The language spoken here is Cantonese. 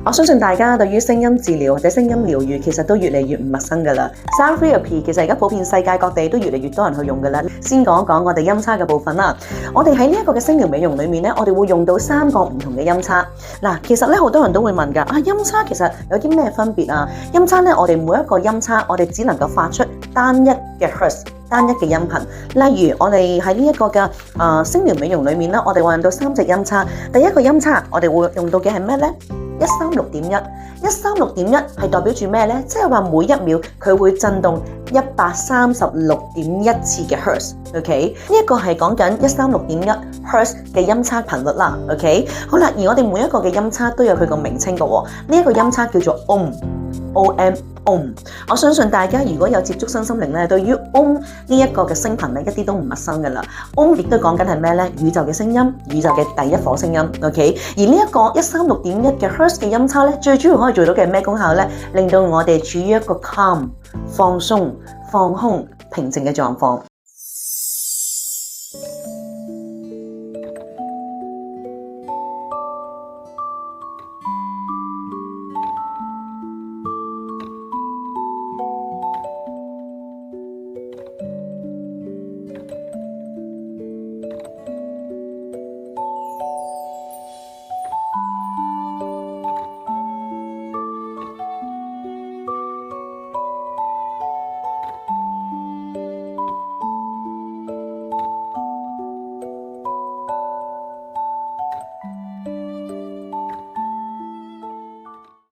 我相信大家對於聲音治療或者聲音療愈其實都越嚟越唔陌生㗎啦。Sound therapy 其實而家普遍世界各地都越嚟越多人去用㗎啦。先講講我哋音叉嘅部分啦。我哋喺呢一個嘅聲療美容裏面咧，我哋會用到3個唔同嘅音叉。嗱，其實咧好多人都會問㗎，音叉其實有啲咩分別啊？音叉咧，我哋每一個音叉，我哋只能夠發出單一嘅 hertz。單一嘅音頻，例如我哋喺呢一個嘅聲療美容裏面咧，我哋會用到3隻音叉。第一個音叉，我哋會用到嘅係咩咧？136.1，136.1係代表住咩咧？即係話每一秒佢會震動136.1次嘅 hertz。OK， 呢一個係講緊136.1 hertz 嘅音叉頻率啦。OK， 好啦，而我哋每一個嘅音叉都有佢個名稱嘅喎。呢一個音叉叫做 Om。我相信大家如果有接觸身心靈咧，對於 Om 呢一個嘅聲頻咧，一啲都唔陌生噶啦。Om 亦都講緊係咩咧？宇宙嘅聲音，宇宙嘅第一顆聲音。OK， 而呢一個136.1嘅 hertz 嘅音叉咧，最主要可以做到嘅係咩功效咧？令到我哋處於一個 calm、放鬆、放空、平靜嘅狀況。